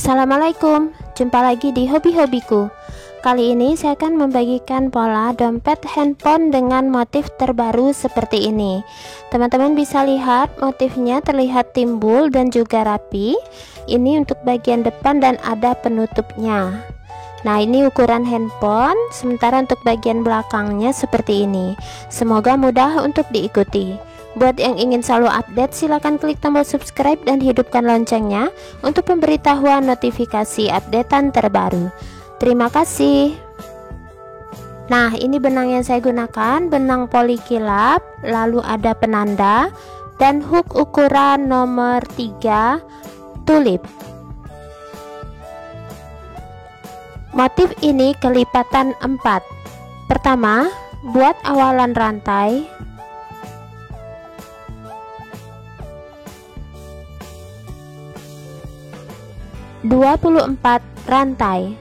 Assalamualaikum, jumpa lagi di hobi-hobiku. Kali ini saya akan membagikan pola dompet handphone dengan motif terbaru seperti ini. Teman-teman bisa lihat motifnya terlihat timbul dan juga rapi. Ini untuk bagian depan dan ada penutupnya. Nah, ini ukuran handphone, sementara untuk bagian belakangnya seperti ini. Semoga mudah untuk diikuti. Buat yang ingin selalu update, silakan klik tombol subscribe dan hidupkan loncengnya untuk pemberitahuan notifikasi updatean terbaru. Terima kasih. Nah, ini benang yang saya gunakan, benang poli kilap, lalu ada penanda dan hook ukuran nomor 3 tulip. Motif ini kelipatan 4. Pertama, buat awalan rantai. Dua puluh 24 rantai.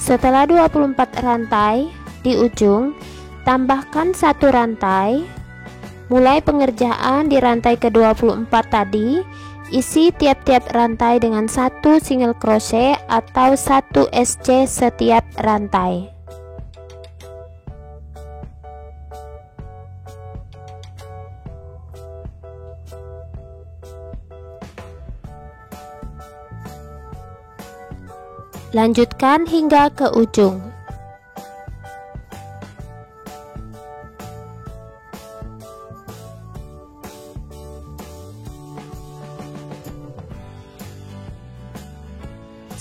Setelah 24 rantai, di ujung tambahkan 1 rantai. Mulai pengerjaan di rantai ke-24 tadi, isi tiap-tiap rantai dengan 1 single crochet atau 1 SC setiap rantai. Lanjutkan hingga ke ujung.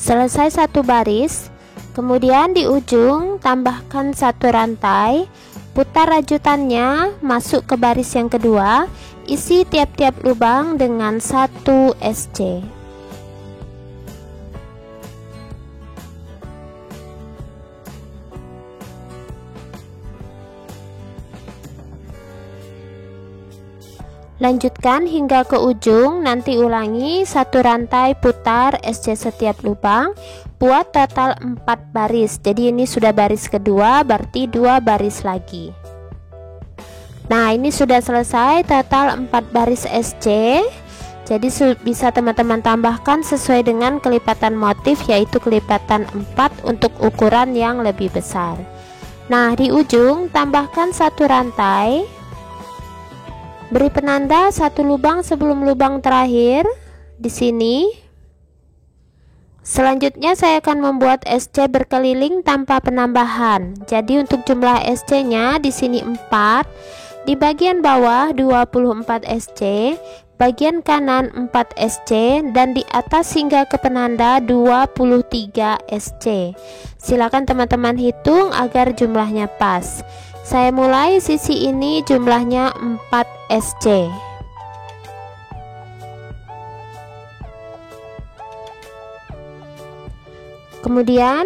Selesai 1 baris, kemudian di ujung tambahkan 1 rantai, putar rajutannya masuk ke baris yang kedua, isi tiap-tiap lubang dengan 1 SC. Lanjutkan hingga ke ujung, nanti ulangi 1 rantai, putar SC setiap lubang, buat total 4 baris. Jadi ini sudah baris kedua, berarti 2 baris lagi. Nah, ini sudah selesai total 4 baris SC. Jadi bisa teman-teman tambahkan sesuai dengan kelipatan motif, yaitu kelipatan 4 untuk ukuran yang lebih besar. Nah, di ujung tambahkan 1 rantai. Beri penanda 1 lubang sebelum lubang terakhir di sini. Selanjutnya saya akan membuat SC berkeliling tanpa penambahan. Jadi untuk jumlah SC-nya di sini 4, di bagian bawah 24 SC, bagian kanan 4 SC, dan di atas hingga ke penanda 23 SC. Silakan teman-teman hitung agar jumlahnya pas. Saya mulai sisi ini jumlahnya 4 SC. Kemudian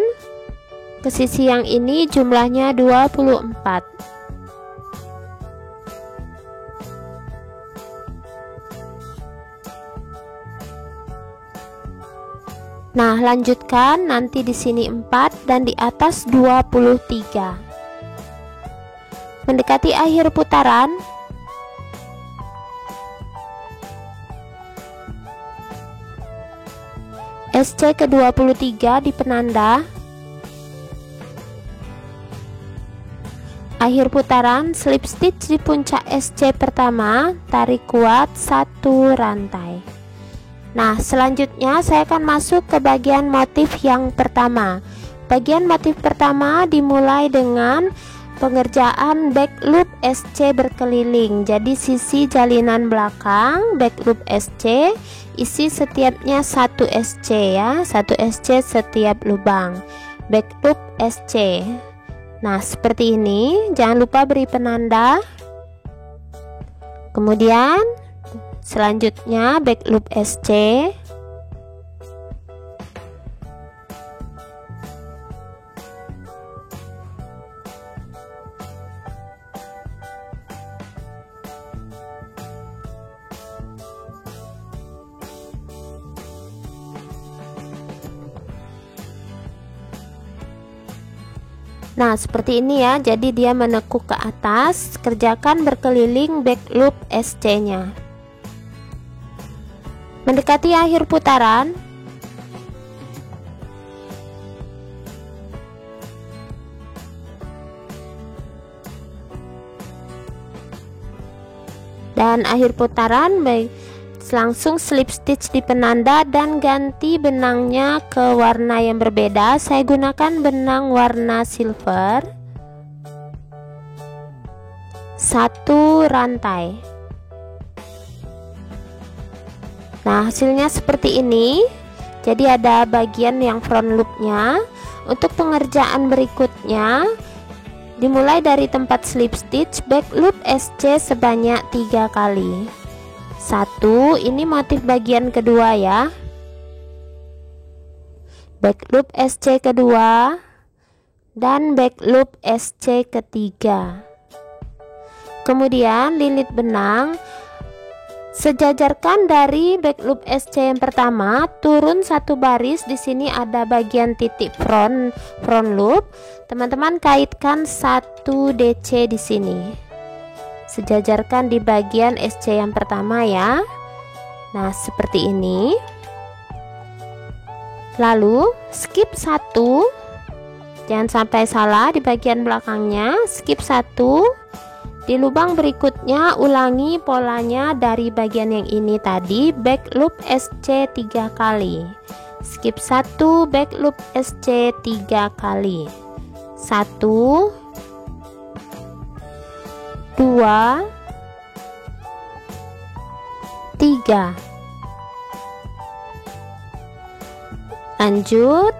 ke sisi yang ini jumlahnya 24. Nah, lanjutkan nanti di sini 4 dan di atas 23. Mendekati akhir putaran, SC ke-23 di penanda. Akhir putaran, slip stitch di puncak SC pertama, tarik kuat 1 rantai. Nah, selanjutnya saya akan masuk ke bagian motif yang pertama. Bagian motif pertama dimulai dengan pengerjaan back loop SC berkeliling. Jadi sisi jalinan belakang back loop SC, isi setiapnya 1 SC ya, 1 SC setiap lubang back loop SC. Nah, seperti ini. Jangan lupa beri penanda. Kemudian selanjutnya back loop SC. Nah, seperti ini ya, jadi dia menekuk ke atas. Kerjakan berkeliling back loop SC-nya. Mendekati akhir putaran, dan akhir putaran langsung slip stitch di penanda dan ganti benangnya ke warna yang berbeda. Saya gunakan benang warna silver, 1 rantai. Nah, hasilnya seperti ini. Jadi ada bagian yang front loopnya. Untuk pengerjaan berikutnya, dimulai dari tempat slip stitch, back loop SC sebanyak 3 kali. 1, ini motif bagian kedua ya, back loop SC kedua dan back loop SC ketiga. Kemudian lilit benang, sejajarkan dari back loop SC yang pertama, turun 1 baris. Di sini ada bagian titik front loop. Teman-teman kaitkan 1 DC di sini. Sejajarkan di bagian SC yang pertama ya. Nah, seperti ini. Lalu skip 1, jangan sampai salah di bagian belakangnya. Skip 1, di lubang berikutnya ulangi polanya dari bagian yang ini tadi, back loop SC 3 kali. Skip 1, back loop SC 3 kali. 1, 2, 3. Lanjut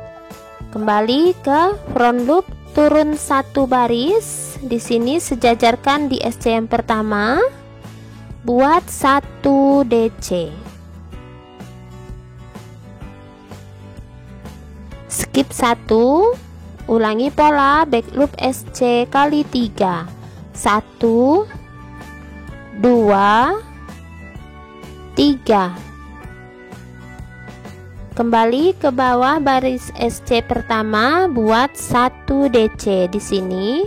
kembali ke front loop, turun 1 baris. Di sini sejajarkan di SC yang pertama, buat 1 DC. Skip 1, ulangi pola back loop SC kali 3. 1, 2, 3. Kembali ke bawah baris SC pertama, buat 1 DC di sini.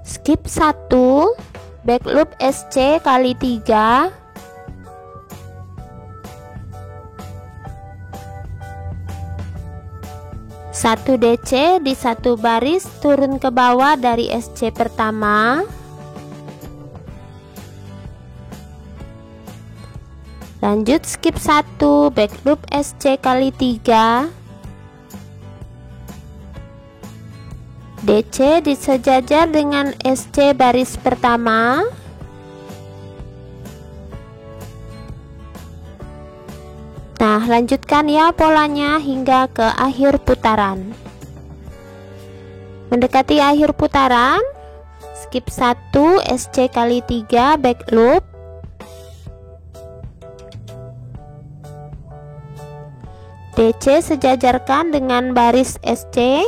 Skip 1, back loop SC kali 3. 1 DC di 1 baris, turun ke bawah dari SC pertama. Lanjut skip 1, back loop SC kali 3. DC disejajar dengan SC baris pertama. Nah, lanjutkan ya polanya hingga ke akhir putaran. Mendekati akhir putaran, skip 1, SC kali 3, back loop. DC sejajarkan dengan baris SC.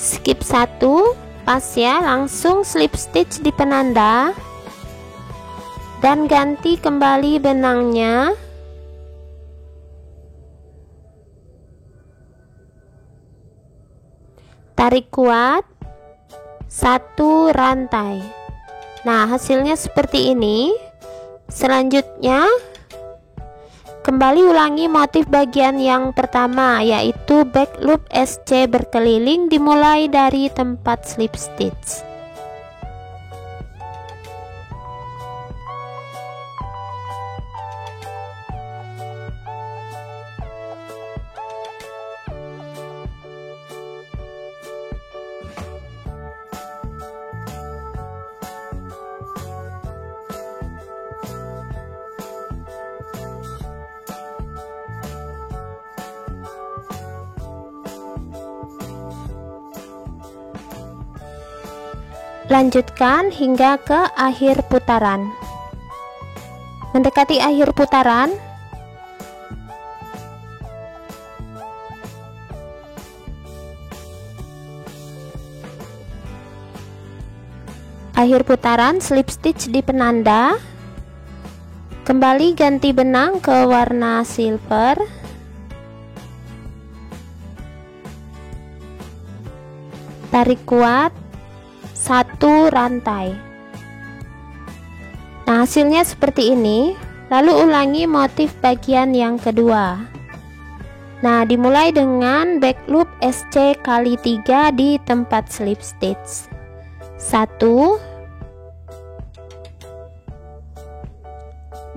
Skip 1, pas ya, langsung slip stitch di penanda dan ganti kembali benangnya. Tarik kuat, 1 rantai. Nah, hasilnya seperti ini. Selanjutnya kembali ulangi motif bagian yang pertama, yaitu back loop SC berkeliling, dimulai dari tempat slip stitch. Lanjutkan hingga ke akhir putaran. Mendekati akhir putaran, akhir putaran slip stitch di penanda. Kembali ganti benang ke warna silver. Tarik kuat 1 rantai. Nah, hasilnya seperti ini. Lalu ulangi motif bagian yang kedua. Nah, dimulai dengan back loop SC kali 3 di tempat slip stitch. 1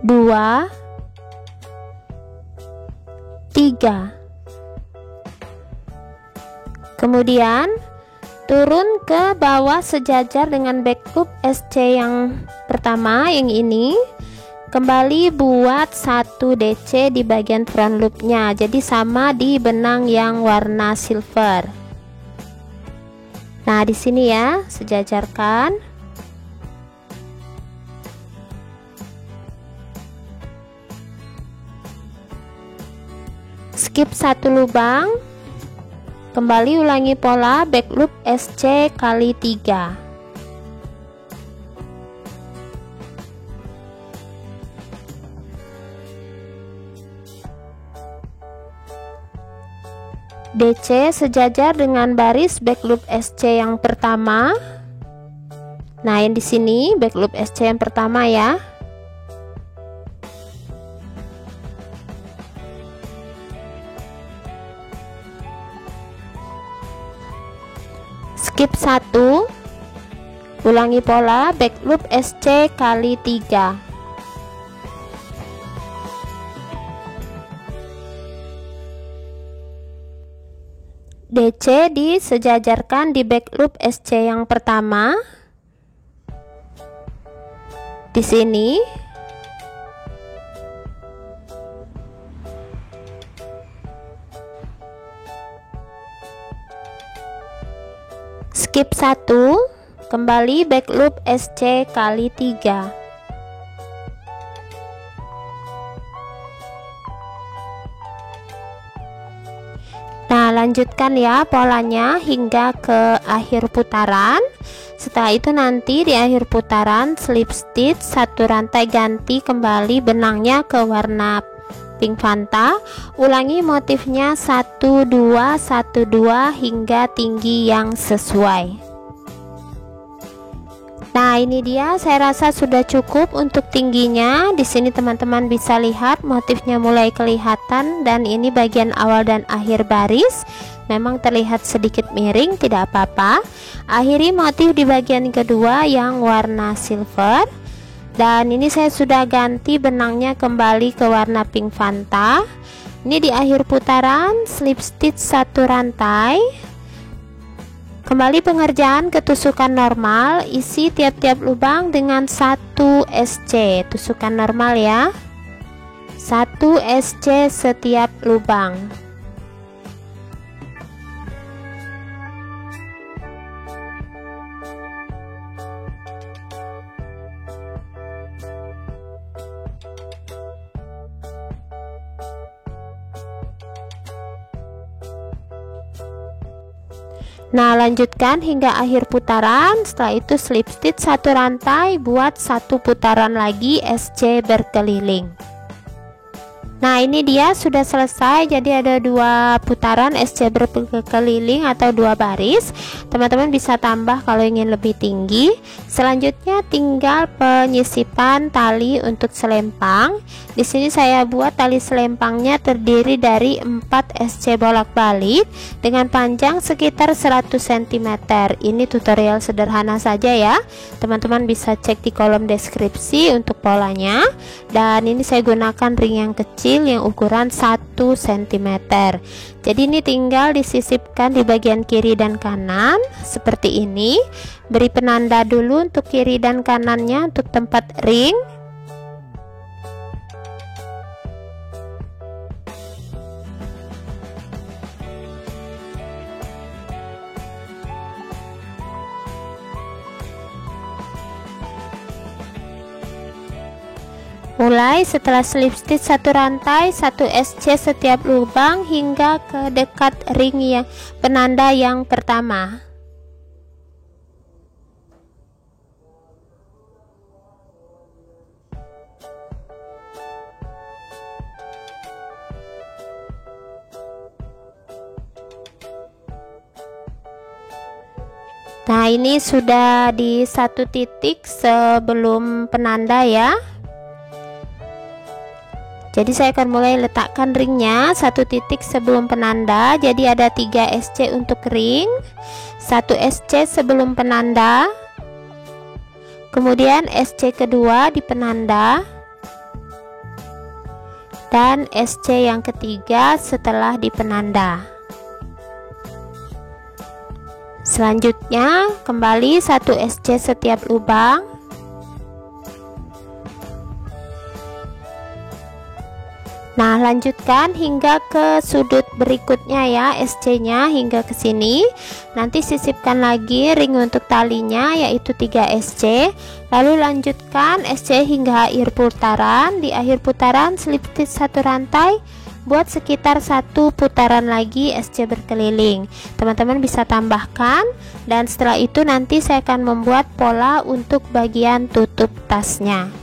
2 3. Kemudian turun ke bawah sejajar dengan back loop SC yang pertama, yang ini. Kembali buat 1 DC di bagian front loopnya, jadi sama di benang yang warna silver. Nah, di sini ya, sejajarkan. Skip 1 lubang. Kembali ulangi pola back loop SC kali 3. DC sejajar dengan baris back loop SC yang pertama. Nah, yang di sini back loop SC yang pertama ya. Skip 1. Ulangi pola back loop SC kali 3. DC disejajarkan di back loop SC yang pertama. Di sini. Skip 1, kembali back loop SC kali 3. Nah, lanjutkan ya polanya hingga ke akhir putaran. Setelah itu nanti di akhir putaran slip stitch 1 rantai, ganti kembali benangnya ke warna pink Fanta. Ulangi motifnya 1 2 1 2 hingga tinggi yang sesuai. Nah, ini dia, saya rasa sudah cukup untuk tingginya. Di sini teman-teman bisa lihat motifnya mulai kelihatan, dan ini bagian awal dan akhir baris. Memang terlihat sedikit miring, tidak apa-apa. Akhiri motif di bagian kedua yang warna silver. Dan ini saya sudah ganti benangnya kembali ke warna pink Fanta. Ini di akhir putaran slip stitch 1 rantai. Kembali pengerjaan ke tusukan normal, isi tiap-tiap lubang dengan 1 SC, tusukan normal ya, 1 SC setiap lubang. Nah, lanjutkan hingga akhir putaran. Setelah itu slip stitch 1 rantai, buat 1 putaran lagi SC berkeliling. Nah, ini dia sudah selesai. Jadi ada 2 putaran SC berkeliling atau 2 baris. Teman-teman bisa tambah kalau ingin lebih tinggi. Selanjutnya tinggal penyisipan tali untuk selempang. Di sini saya buat tali selempangnya terdiri dari 4 SC bolak-balik dengan panjang sekitar 100 cm. Ini tutorial sederhana saja ya. Teman-teman bisa cek di kolom deskripsi untuk polanya. Dan ini saya gunakan ring yang kecil yang ukuran 1 cm. Jadi ini tinggal disisipkan di bagian kiri dan kanan seperti ini. Beri penanda dulu untuk kiri dan kanannya untuk tempat ring. Mulai setelah slip stitch 1 rantai, 1 SC setiap lubang hingga ke dekat ring yang penanda yang pertama. Nah, ini sudah di satu titik sebelum penanda ya. Jadi saya akan mulai letakkan ringnya satu titik sebelum penanda. Jadi ada 3 SC untuk ring, 1 SC sebelum penanda, kemudian SC kedua di penanda, dan SC yang ketiga setelah di penanda. Selanjutnya kembali 1 SC setiap lubang. Nah, lanjutkan hingga ke sudut berikutnya ya, SC nya hingga ke sini. Nanti sisipkan lagi ring untuk talinya yaitu 3 SC. Lalu lanjutkan SC hingga akhir putaran. Di akhir putaran selipit 1 rantai, buat sekitar 1 putaran lagi SC berkeliling. Teman-teman bisa tambahkan, dan setelah itu nanti saya akan membuat pola untuk bagian tutup tasnya.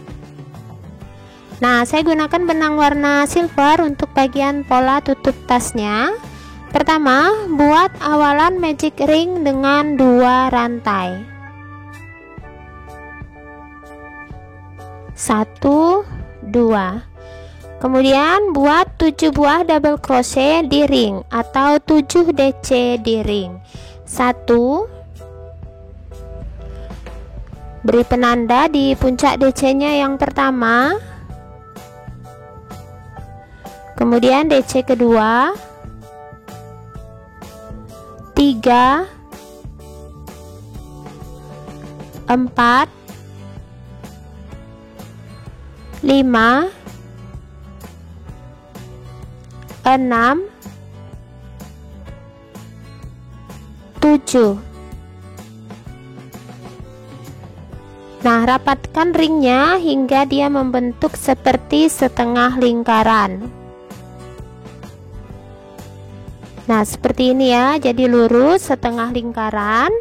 Nah, saya gunakan benang warna silver untuk bagian pola tutup tasnya. Pertama, buat awalan magic ring dengan 2 rantai. 1, 2. Kemudian buat 7 buah double crochet di ring atau 7 DC di ring. 1, beri penanda di puncak DC-nya yang pertama. Kemudian DC kedua, 3, 4, 5, 6, 7. Nah, rapatkan ringnya hingga dia membentuk seperti setengah lingkaran. Nah, seperti ini ya, jadi lurus setengah lingkaran.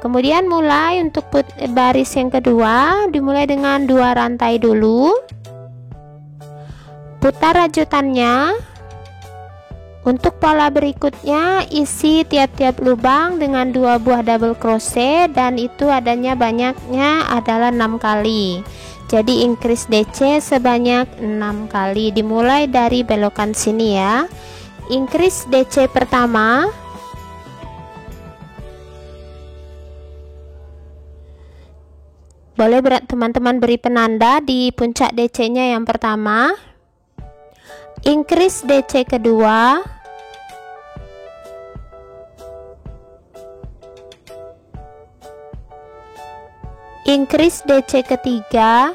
Kemudian mulai untuk baris yang kedua, dimulai dengan 2 rantai dulu. Putar rajutannya. Untuk pola berikutnya, isi tiap-tiap lubang dengan 2 buah double crochet, dan itu adanya banyaknya adalah 6 kali. Jadi increase DC sebanyak 6 kali, dimulai dari belokan sini ya. Increase DC pertama, boleh teman-teman beri penanda di puncak DC nya yang pertama. Increase DC kedua, increase DC ketiga,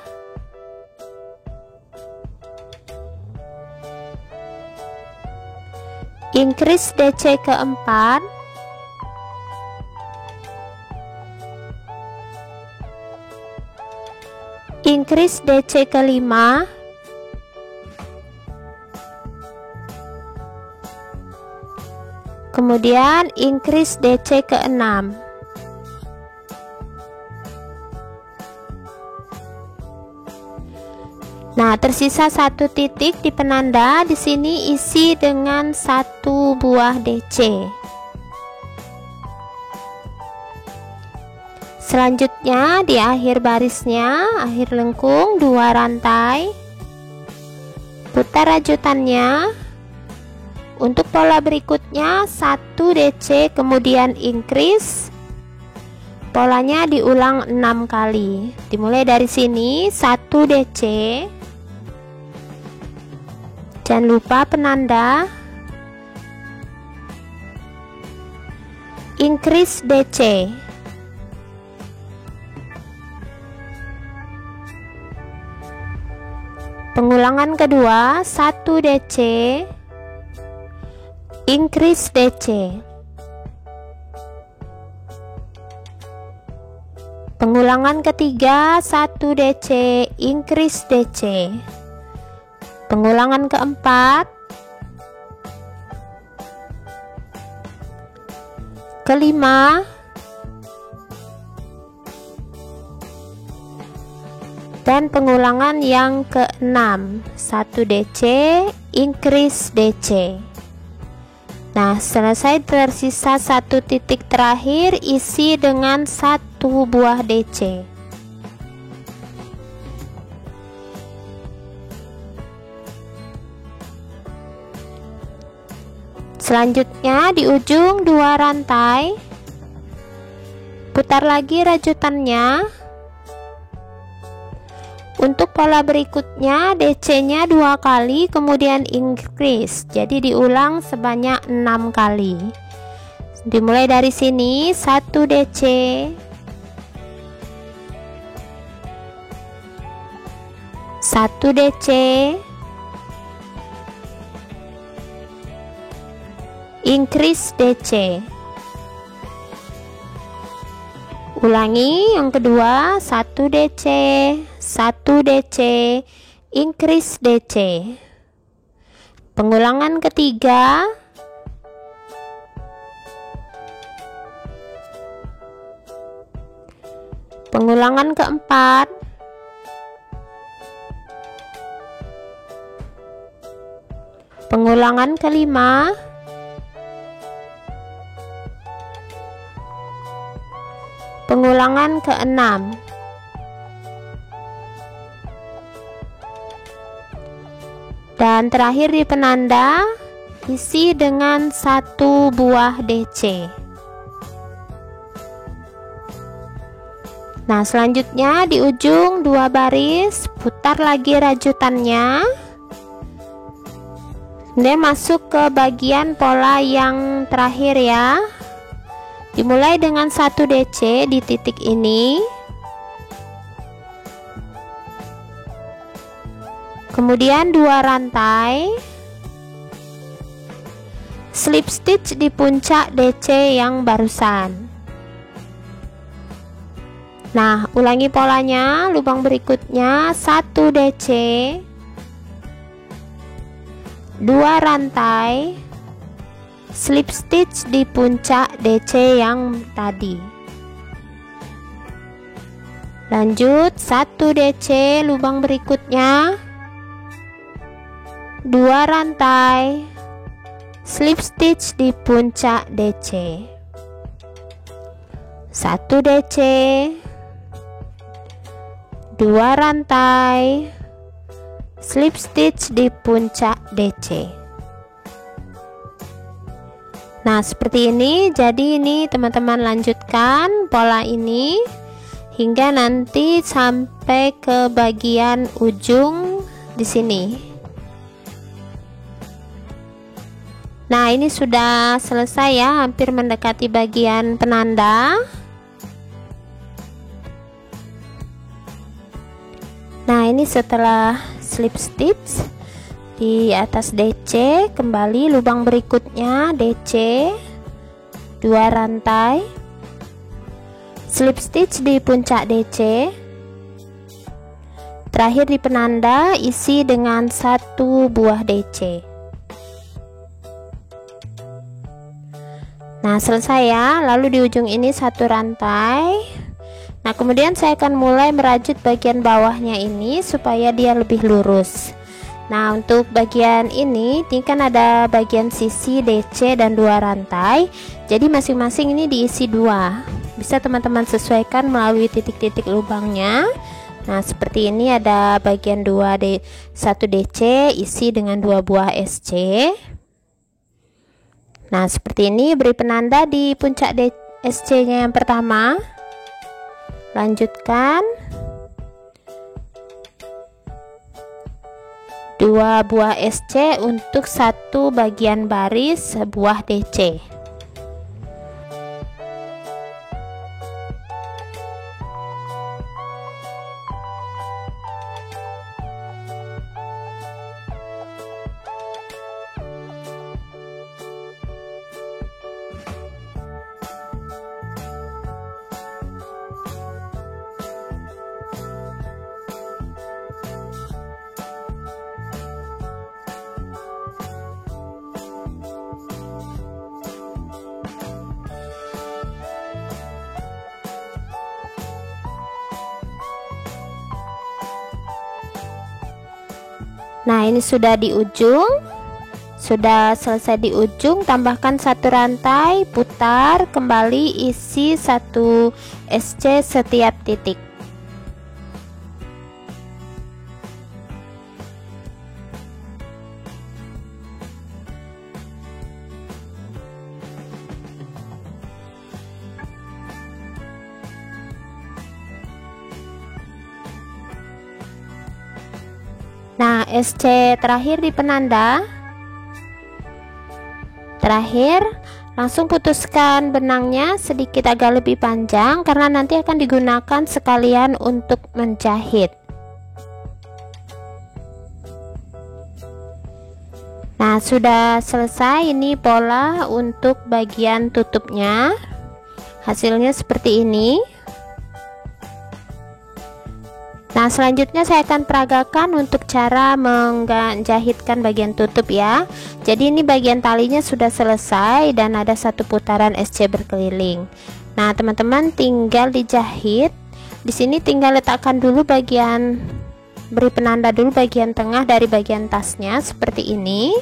increase DC keempat, increase DC kelima, kemudian increase DC keenam. Nah, tersisa 1 titik di penanda. Di sini isi dengan 1 buah DC. Selanjutnya di akhir barisnya, akhir lengkung, 2 rantai. Putar rajutannya. Untuk pola berikutnya 1 DC kemudian increase. Polanya diulang 6 kali. Dimulai dari sini 1 DC. Jangan lupa penanda, increase DC, pengulangan kedua 1 DC, increase DC, pengulangan ketiga 1 DC, increase DC, pengulangan keempat, kelima, dan pengulangan yang keenam 1 DC, increase DC. Nah, selesai tersisa satu titik terakhir, isi dengan satu buah DC. Selanjutnya di ujung 2 rantai putar lagi rajutannya. Untuk pola berikutnya DC nya 2 kali, kemudian increase, jadi diulang sebanyak 6 kali. Dimulai dari sini 1 DC, 1 DC, increase DC. Ulangi yang kedua, 1 DC, 1 DC, increase DC. Pengulangan ketiga, pengulangan keempat, pengulangan kelima, pengulangan keenam. Dan terakhir di penanda, isi dengan satu buah DC. Nah, selanjutnya di ujung 2 baris putar lagi rajutannya. Kemudian masuk ke bagian pola yang terakhir ya. Dimulai dengan 1 DC di titik ini. Kemudian 2 rantai, slip stitch di puncak DC yang barusan. Nah, ulangi polanya, lubang berikutnya 1 DC, 2 rantai, slip stitch di puncak DC yang tadi. Lanjut 1 DC, lubang berikutnya 2 rantai, slip stitch di puncak DC, 1 DC, 2 rantai, slip stitch di puncak DC. Nah, seperti ini. Jadi ini teman-teman lanjutkan pola ini hingga nanti sampai ke bagian ujung di sini. Nah, ini sudah selesai ya, hampir mendekati bagian penanda. Nah, ini setelah slip stitch di atas DC, kembali lubang berikutnya DC, 2 rantai, slip stitch di puncak DC. Terakhir di penanda, isi dengan satu buah DC. Nah, selesai ya. Lalu di ujung ini 1 rantai. Nah, kemudian saya akan mulai merajut bagian bawahnya ini supaya dia lebih lurus. Nah, untuk bagian ini kan ada bagian sisi DC dan 2 rantai. Jadi masing-masing ini diisi 2. Bisa teman-teman sesuaikan melalui titik-titik lubangnya. Nah, seperti ini ada bagian 1 DC isi dengan 2 buah SC. Nah, seperti ini, beri penanda di puncak SC nya yang pertama. Lanjutkan 2 buah SC untuk 1 bagian baris sebuah DC. Nah, ini sudah di ujung sudah selesai di ujung, tambahkan satu rantai, putar kembali, isi 1 SC setiap titik. Nah, SC terakhir di penanda. Terakhir, langsung putuskan benangnya sedikit agak lebih panjang karena nanti akan digunakan sekalian untuk menjahit. Nah, sudah selesai ini pola untuk bagian tutupnya. Hasilnya seperti ini. Nah, selanjutnya saya akan peragakan untuk cara menjahitkan bagian tutup ya. Jadi ini bagian talinya sudah selesai dan ada satu putaran SC berkeliling. Nah, teman-teman tinggal dijahit. Di sini tinggal letakkan dulu bagian, beri penanda dulu bagian tengah dari bagian tasnya seperti ini.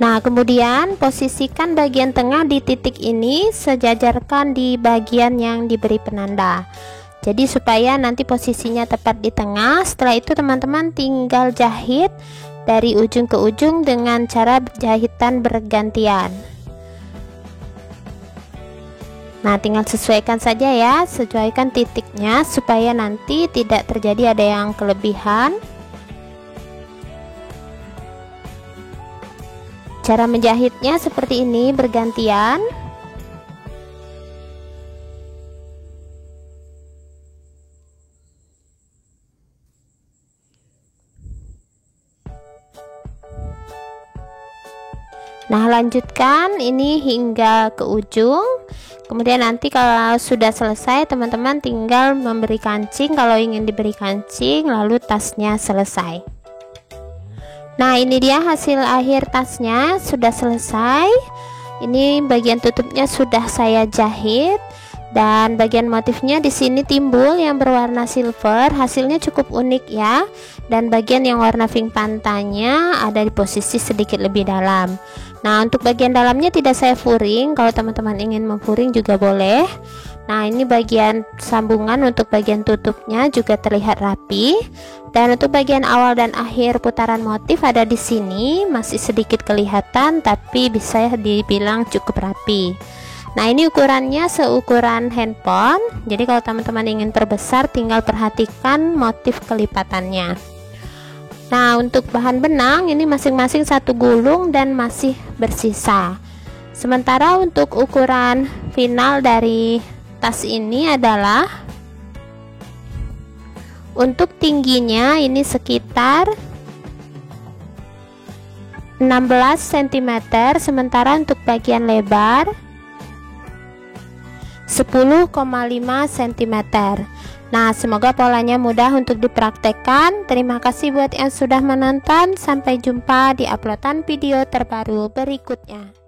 Nah, kemudian posisikan bagian tengah di titik ini, sejajarkan di bagian yang diberi penanda. Jadi supaya nanti posisinya tepat di tengah. Setelah itu teman-teman tinggal jahit dari ujung ke ujung dengan cara jahitan bergantian. Nah, tinggal sesuaikan saja ya, sesuaikan titiknya supaya nanti tidak terjadi ada yang kelebihan. Cara menjahitnya seperti ini, bergantian. Nah, lanjutkan ini hingga ke ujung. Kemudian nanti kalau sudah selesai, teman-teman tinggal memberi kancing kalau ingin diberi kancing, lalu tasnya selesai. Nah, ini dia hasil akhir tasnya sudah selesai. Ini bagian tutupnya sudah saya jahit dan bagian motifnya di sini timbul yang berwarna silver. Hasilnya cukup unik ya. Dan bagian yang warna pink pantanya ada di posisi sedikit lebih dalam. Nah, untuk bagian dalamnya tidak saya furing. Kalau teman-teman ingin memfuring juga boleh. Nah, ini bagian sambungan untuk bagian tutupnya juga terlihat rapi. Dan untuk bagian awal dan akhir putaran motif ada di sini, masih sedikit kelihatan tapi bisa dibilang cukup rapi. Nah, ini ukurannya seukuran handphone. Jadi kalau teman-teman ingin perbesar tinggal perhatikan motif kelipatannya. Nah, untuk bahan benang ini masing-masing satu gulung dan masih bersisa. Sementara untuk ukuran final dari tas ini adalah untuk tingginya ini sekitar 16 cm, sementara untuk bagian lebar 10,5 cm. Nah, semoga polanya mudah untuk dipraktekkan. Terima kasih buat yang sudah menonton. Sampai jumpa di uploadan video terbaru berikutnya.